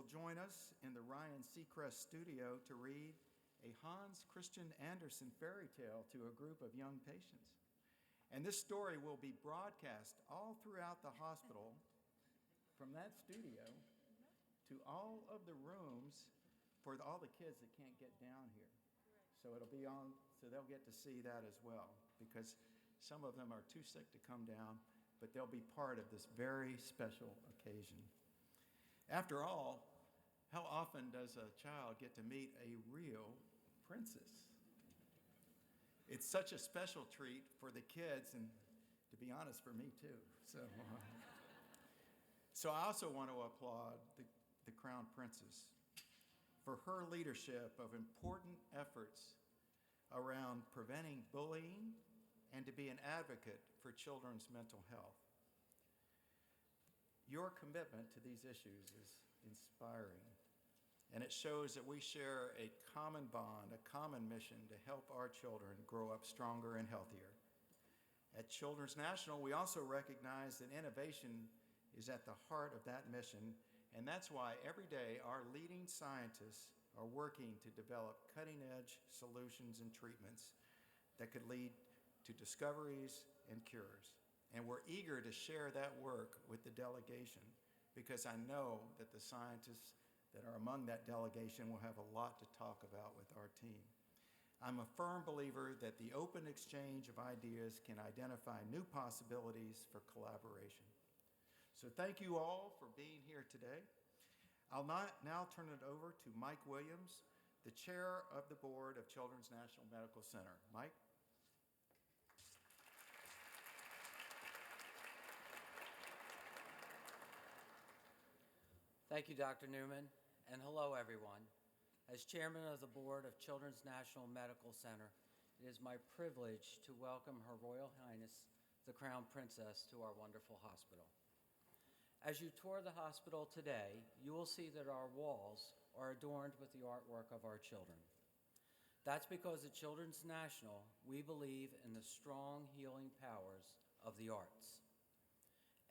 will join us in the Ryan Seacrest studio to read a Hans Christian Andersen fairy tale to a group of young patients. And this story will be broadcast all throughout the hospital from that studio to all of the rooms for all the kids that can't get down here. So it'll be on, so they'll get to see that as well, because some of them are too sick to come down, but they'll be part of this very special occasion. After all, how often does a child get to meet a real princess? It's such a special treat for the kids, and to be honest, for me too. So I also want to applaud the Crown Princess for her leadership of important efforts around preventing bullying and to be an advocate for children's mental health. Your commitment to these issues is inspiring, and it shows that we share a common bond, a common mission to help our children grow up stronger and healthier. At Children's National, we also recognize that innovation is at the heart of that mission, and that's why every day our leading scientists are working to develop cutting-edge solutions and treatments that could lead to discoveries and cures. And we're eager to share that work with the delegation, because I know that the scientists that are among that delegation will have a lot to talk about with our team. I'm a firm believer that the open exchange of ideas can identify new possibilities for collaboration. So thank you all for being here today. I'll now turn it over to Mike Williams, the chair of the board of Children's National Medical Center. Mike? Thank you, Dr. Newman, and hello, everyone. As chairman of the board of Children's National Medical Center, it is my privilege to welcome Her Royal Highness, the Crown Princess, to our wonderful hospital. As you tour the hospital today, you will see that our walls are adorned with the artwork of our children. That's because at Children's National, we believe in the strong healing powers of the arts.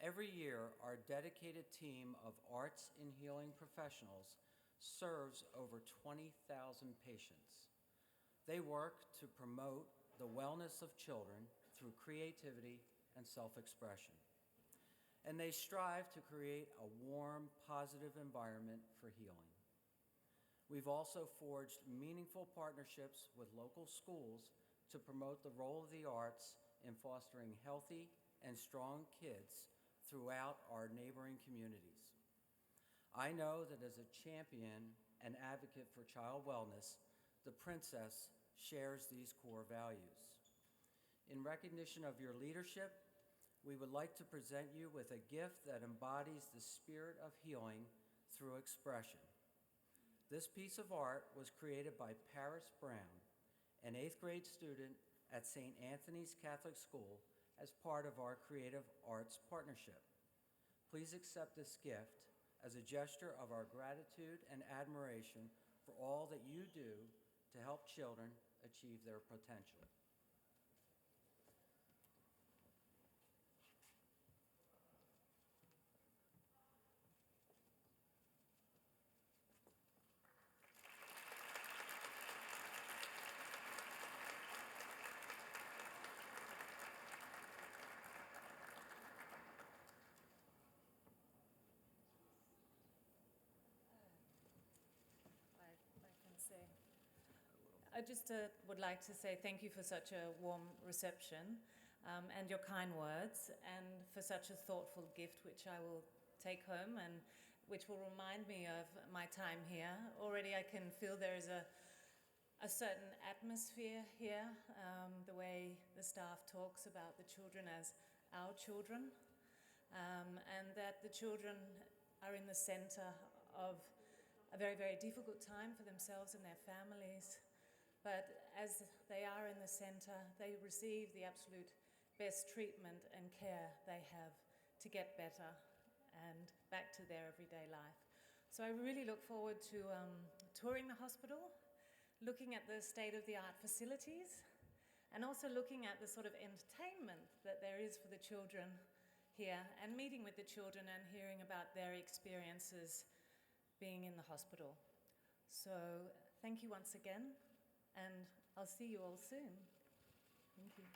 Every year, our dedicated team of arts and healing professionals serves over 20,000 patients. They work to promote the wellness of children through creativity and self-expression. And they strive to create a warm, positive environment for healing. We've also forged meaningful partnerships with local schools to promote the role of the arts in fostering healthy and strong kids throughout our neighboring communities. I know that as a champion and advocate for child wellness, the Princess shares these core values. In recognition of your leadership, we would like to present you with a gift that embodies the spirit of healing through expression. This piece of art was created by Paris Brown, an 8th grade student at St. Anthony's Catholic School, as part of our Creative Arts Partnership. Please accept this gift as a gesture of our gratitude and admiration for all that you do to help children achieve their potential. I just would like to say thank you for such a warm reception and your kind words, and for such a thoughtful gift which I will take home and which will remind me of my time here. Already I can feel there is a certain atmosphere here, the way the staff talks about the children as our children, and that the children are in the center of a very, very difficult time for themselves and their families. But as they are in the center, they receive the absolute best treatment and care they have to get better and back to their everyday life. So I really look forward to touring the hospital, looking at the state-of-the-art facilities, and also looking at the sort of entertainment that there is for the children here, and meeting with the children and hearing about their experiences being in the hospital. So thank you once again, and I'll see you all soon. Thank you.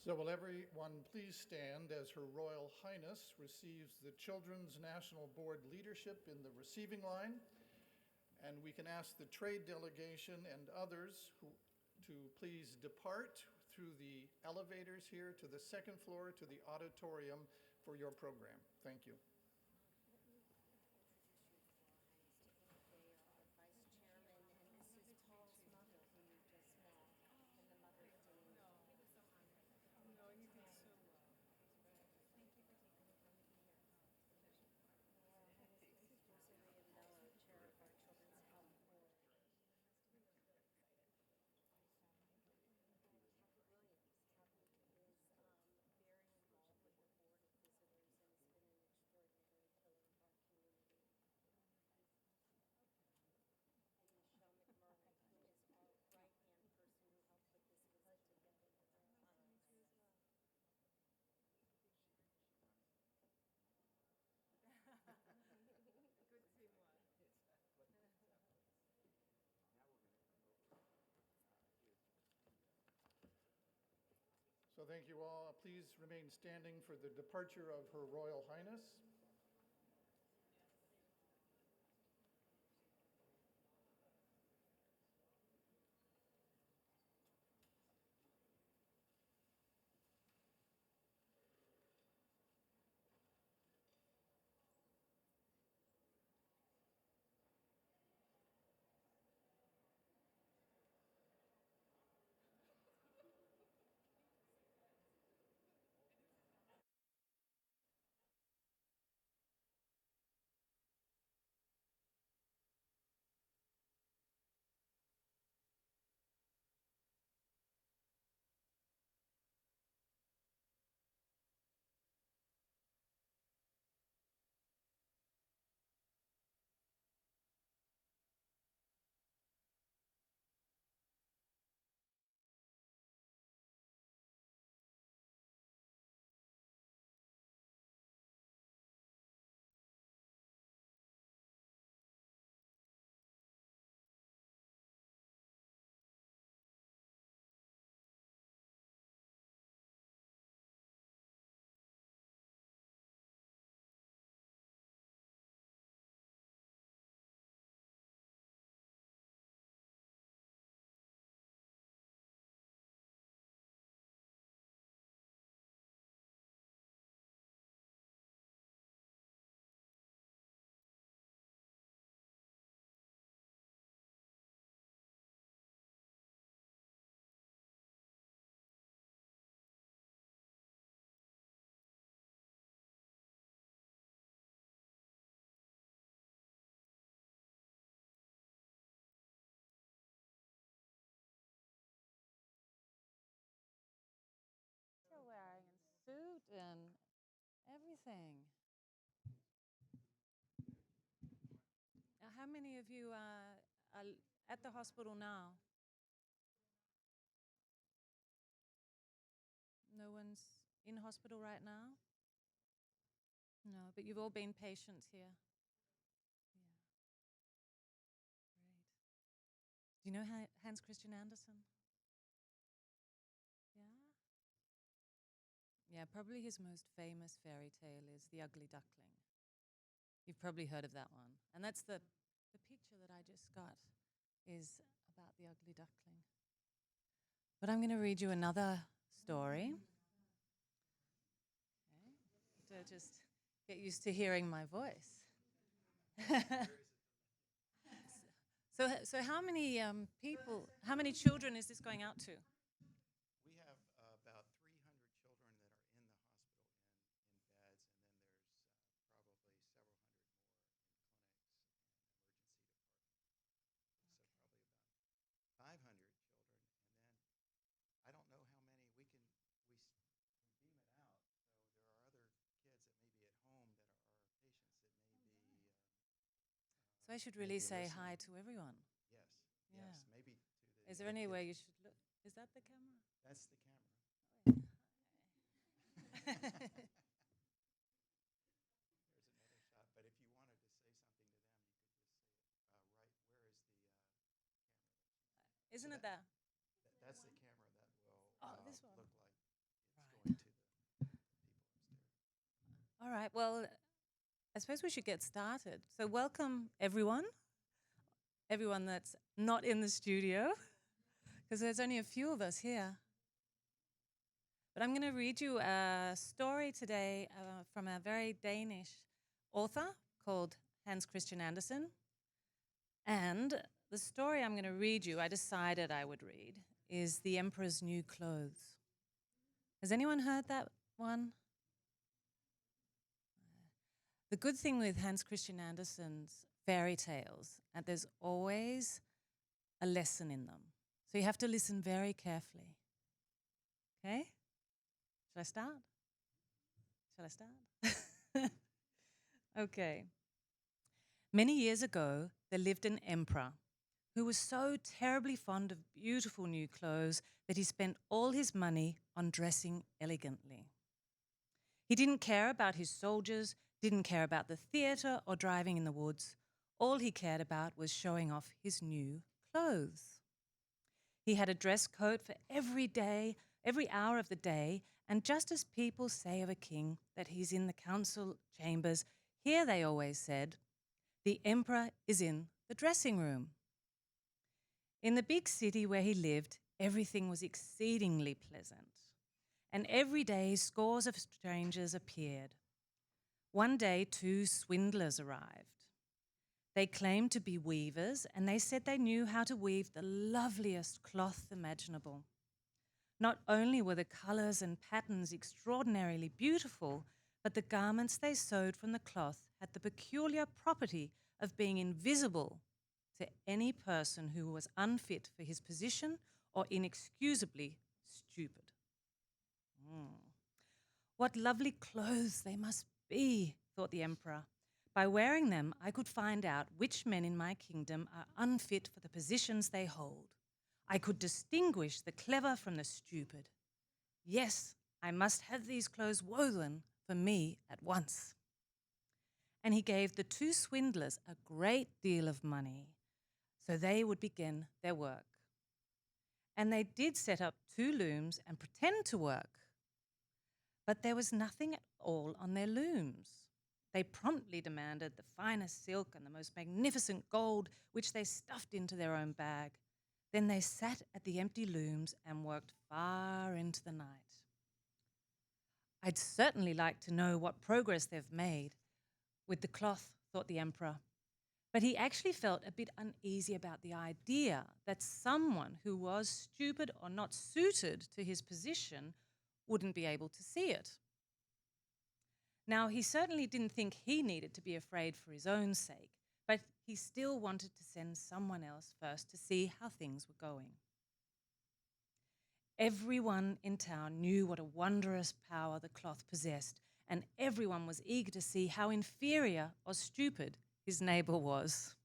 So will everyone please stand as Her Royal Highness receives the Children's National Board leadership in the receiving line. And we can ask the trade delegation and others to please depart through the elevators here to the second floor to the auditorium for your program. Thank you. So thank you all. Please remain standing for the departure of Her Royal Highness. You're wearing a suit and everything. Now, how many of you are at the hospital now? No one's in hospital right now? No, but you've all been patients here. Yeah. Great. Do you know Hans Christian Andersen? Yeah? Yeah, probably his most famous fairy tale is The Ugly Duckling. You've probably heard of that one. And that's the picture that I just got is about the ugly duckling. But I'm going to read you another story. Okay. To just get used to hearing my voice. So how many people, how many children is this going out to? We have about 300 children that are in the hospital in beds, and then there's probably several hundred more in clinics and emergency departments. So probably about 500 children, and then I don't know how many we beam it out. So there are other kids that may be at home that are our patients that may be. So I should really say listening. hi to everyone. Yes. Yeah. Yes. Maybe to the. Is there anywhere you should look? Is that the camera? That's the camera. Oh, yeah. Isn't it there? That's the camera that will Oh, this one. look like it's going to the people upstairs. All right, well, I suppose we should get started. So, welcome everyone that's not in the studio, because there's only a few of us here. But I'm going to read you a story today from a very Danish author called Hans Christian Andersen. And the story I'm going to read you, I decided I would read, is The Emperor's New Clothes. Has anyone heard that one? The good thing with Hans Christian Andersen's fairy tales, and there's always a lesson in them. So you have to listen very carefully. Okay? Shall I start? Shall I start? Okay. Many years ago, there lived an emperor who was so terribly fond of beautiful new clothes that he spent all his money on dressing elegantly. He didn't care about his soldiers, didn't care about the theatre or driving in the woods. All he cared about was showing off his new clothes. He had a dress coat for every day, every hour of the day, and just as people say of a king that he's in the council chambers, here they always said, the emperor is in the dressing room. In the big city where he lived, everything was exceedingly pleasant, and every day scores of strangers appeared. One day, 2 swindlers arrived. They claimed to be weavers, and they said they knew how to weave the loveliest cloth imaginable. Not only were the colors and patterns extraordinarily beautiful, but the garments they sewed from the cloth had the peculiar property of being invisible to any person who was unfit for his position or inexcusably stupid. What lovely clothes they must be, thought the emperor. By wearing them, I could find out which men in my kingdom are unfit for the positions they hold. I could distinguish the clever from the stupid. Yes, I must have these clothes woven for me at once. And he gave the 2 swindlers a great deal of money, so they would begin their work. And they did set up 2 looms and pretend to work. But there was nothing at all on their looms. They promptly demanded the finest silk and the most magnificent gold, which they stuffed into their own bag. Then they sat at the empty looms and worked far into the night. I'd certainly like to know what progress they've made with the cloth, thought the emperor. But he actually felt a bit uneasy about the idea that someone who was stupid or not suited to his position wouldn't be able to see it. Now, he certainly didn't think he needed to be afraid for his own sake, but he still wanted to send someone else first to see how things were going. Everyone in town knew what a wondrous power the cloth possessed, and everyone was eager to see how inferior or stupid his neighbor was.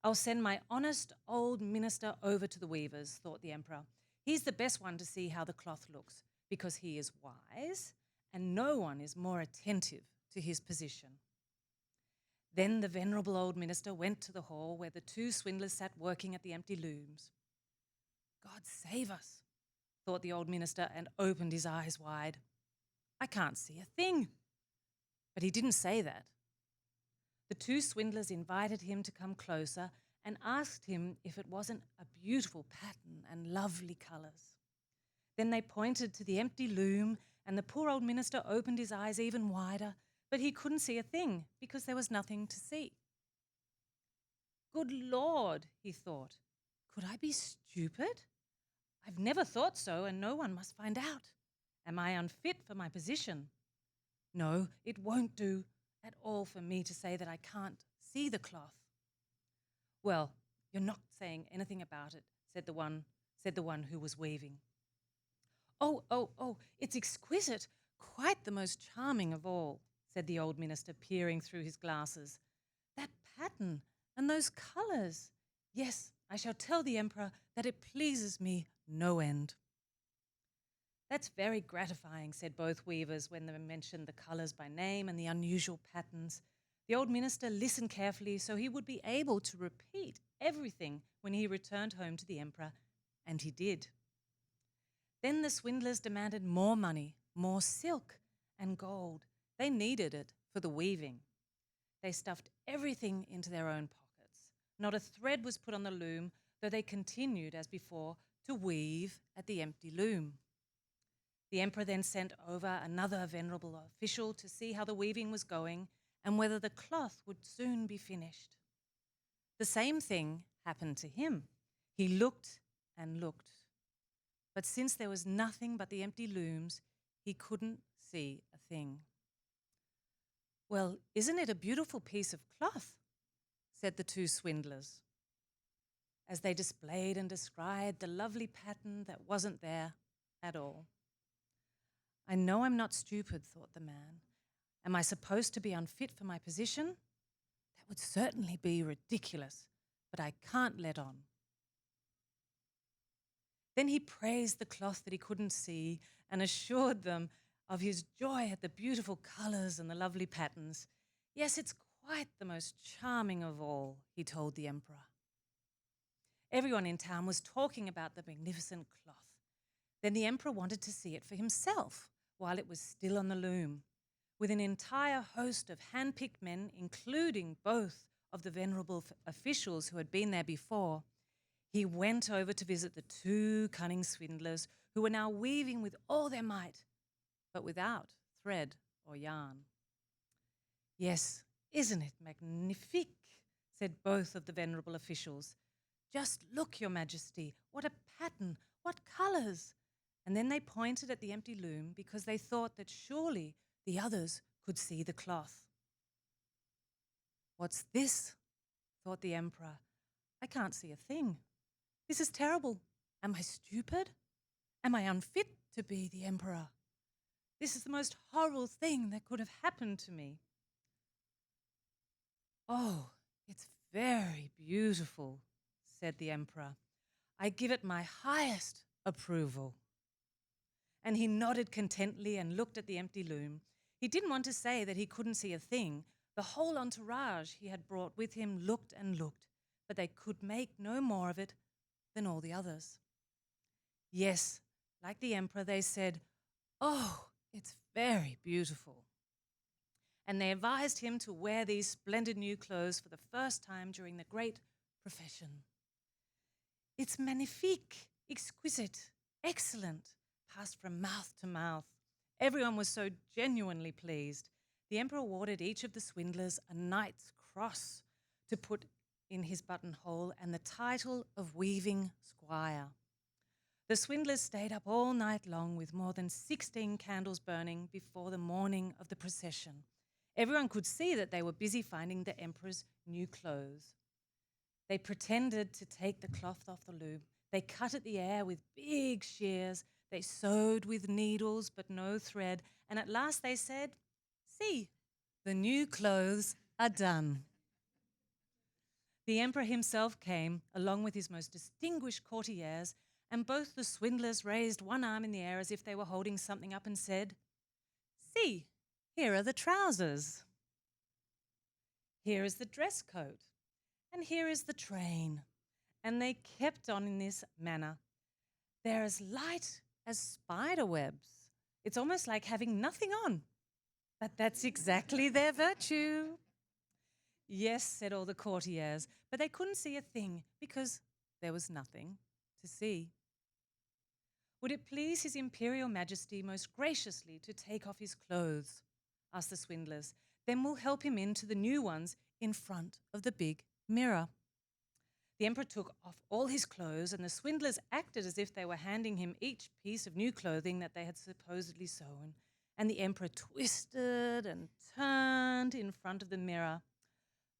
I'll send my honest old minister over to the weavers, thought the emperor. He's the best one to see how the cloth looks, because he is wise, and no one is more attentive to his position. Then the venerable old minister went to the hall where the 2 swindlers sat working at the empty looms. God save us, thought the old minister, and opened his eyes wide. I can't see a thing. But he didn't say that. The 2 swindlers invited him to come closer and asked him if it wasn't a beautiful pattern and lovely colors. Then they pointed to the empty loom, and the poor old minister opened his eyes even wider, but he couldn't see a thing because there was nothing to see. Good Lord, he thought, could I be stupid? I've never thought so, and no one must find out. Am I unfit for my position? No, it won't do at all for me to say that I can't see the cloth. Well, you're not saying anything about it, said the one who was weaving. Oh, it's exquisite, quite the most charming of all, said the old minister, peering through his glasses. That pattern and those colours. Yes, I shall tell the emperor that it pleases me no end. That's very gratifying, said both weavers when they mentioned the colours by name and the unusual patterns. The old minister listened carefully so he would be able to repeat everything when he returned home to the emperor, and he did. Then the swindlers demanded more money, more silk and gold. They needed it for the weaving. They stuffed everything into their own pockets. Not a thread was put on the loom, though they continued, as before, to weave at the empty loom. The emperor then sent over another venerable official to see how the weaving was going and whether the cloth would soon be finished. The same thing happened to him. He looked and looked, but since there was nothing but the empty looms, he couldn't see a thing. "Well, isn't it a beautiful piece of cloth?" said the two swindlers, as they displayed and described the lovely pattern that wasn't there at all. "I know I'm not stupid," thought the man. "Am I supposed to be unfit for my position? That would certainly be ridiculous, but I can't let on." Then he praised the cloth that he couldn't see and assured them of his joy at the beautiful colors and the lovely patterns. "Yes, it's quite the most charming of all," he told the emperor. Everyone in town was talking about the magnificent cloth. Then the emperor wanted to see it for himself while it was still on the loom. With an entire host of hand-picked men, including both of the venerable officials who had been there before, he went over to visit the two cunning swindlers who were now weaving with all their might, but without thread or yarn. "Yes, isn't it magnifique?" said both of the venerable officials. "Just look, Your Majesty, what a pattern, what colors!" And then they pointed at the empty loom because they thought that surely the others could see the cloth. "What's this?" thought the emperor. "I can't see a thing. This is terrible. Am I stupid? Am I unfit to be the emperor? This is the most horrible thing that could have happened to me." "Oh, it's very beautiful," said the emperor. "I give it my highest approval." And he nodded contentedly and looked at the empty loom. He didn't want to say that he couldn't see a thing. The whole entourage he had brought with him looked and looked, but they could make no more of it than all the others. Yes, like the emperor, they said, "Oh, it's very beautiful." And they advised him to wear these splendid new clothes for the first time during the great procession. "It's magnifique, exquisite, excellent," passed from mouth to mouth. Everyone was so genuinely pleased. The emperor awarded each of the swindlers a knight's cross to put in his buttonhole and the title of weaving squire. The swindlers stayed up all night long with more than 16 candles burning before the morning of the procession. Everyone could see that they were busy finding the emperor's new clothes. They pretended to take the cloth off the loom. They cut at the air with big shears. They sewed with needles but no thread. And at last they said, "See, the new clothes are done." The emperor himself came, along with his most distinguished courtiers, and both the swindlers raised one arm in the air as if they were holding something up and said, "See, here are the trousers. Here is the dress coat. And here is the train." And they kept on in this manner. "They're as light as spider webs. It's almost like having nothing on. But that's exactly their virtue." "Yes," said all the courtiers, but they couldn't see a thing because there was nothing to see. "Would it please His Imperial Majesty most graciously to take off his clothes?" asked the swindlers. "Then we'll help him into the new ones in front of the big mirror." The emperor took off all his clothes, and the swindlers acted as if they were handing him each piece of new clothing that they had supposedly sewn. And the emperor twisted and turned in front of the mirror.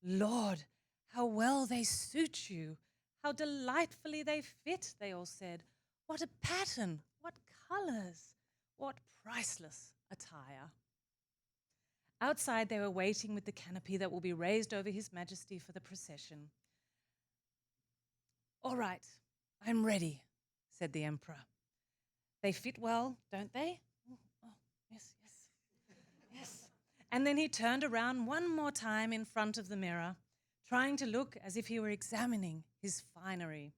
"Lord, how well they suit you! How delightfully they fit," they all said. "What a pattern! What colors! What priceless attire!" Outside they were waiting with the canopy that will be raised over His Majesty for the procession. "All right, I'm ready," said the emperor. "They fit well, don't they?" "Oh, yes. Yes. And then he turned around one more time in front of the mirror, trying to look as if he were examining his finery.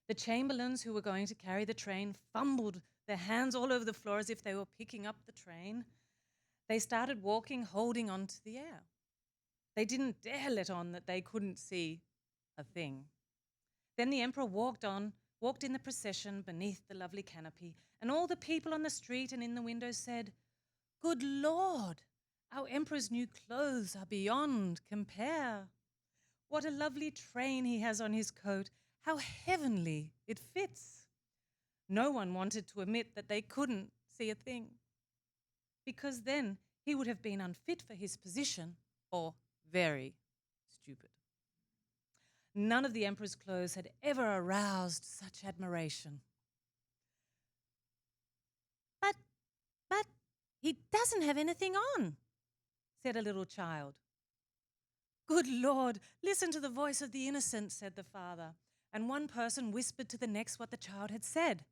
The chamberlains who were going to carry the train fumbled their hands all over the floor as if they were picking up the train. They started walking, holding on to the air. They didn't dare let on that they couldn't see a thing. Then the emperor walked in the procession beneath the lovely canopy, and all the people on the street and in the windows said, "Good Lord, our emperor's new clothes are beyond compare. What a lovely train he has on his coat. How heavenly it fits." No one wanted to admit that they couldn't see a thing, because then he would have been unfit for his position or very stupid. None of the emperor's clothes had ever aroused such admiration. But he doesn't have anything on, said a little child. "Good Lord, listen to the voice of the innocent," said the father, and one person whispered to the next what the child had said.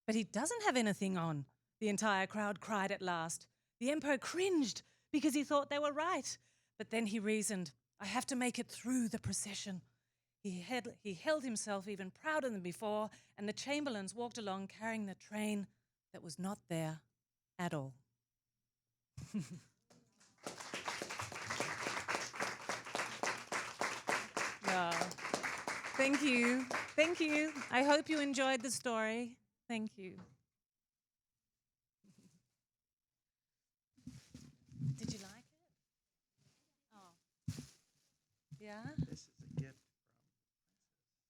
"But he doesn't have anything on," the entire crowd cried at last. The emperor cringed because he thought they were right, but then he reasoned, "I have to make it through the procession." He held himself even prouder than before, and the chamberlains walked along carrying the train that was not there at all. No. Thank you. Thank you. I hope you enjoyed the story. Thank you. Did you like it? Oh. Yeah? This is a gift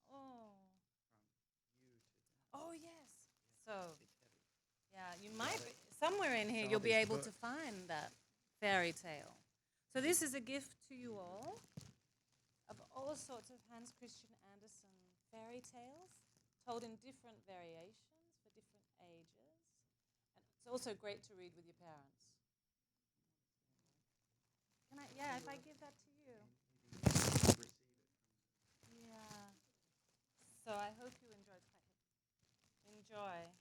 Oh. from you to them. Oh, yes. So, yeah, you might be, somewhere in here you'll be able to find that fairy tale. So this is a gift to you all of all sorts of Hans Christian Andersen fairy tales told in different variations for different ages. And it's also great to read with your parents. Can I, yeah, if I give that to you. Yeah. So I hope you enjoy. Enjoy.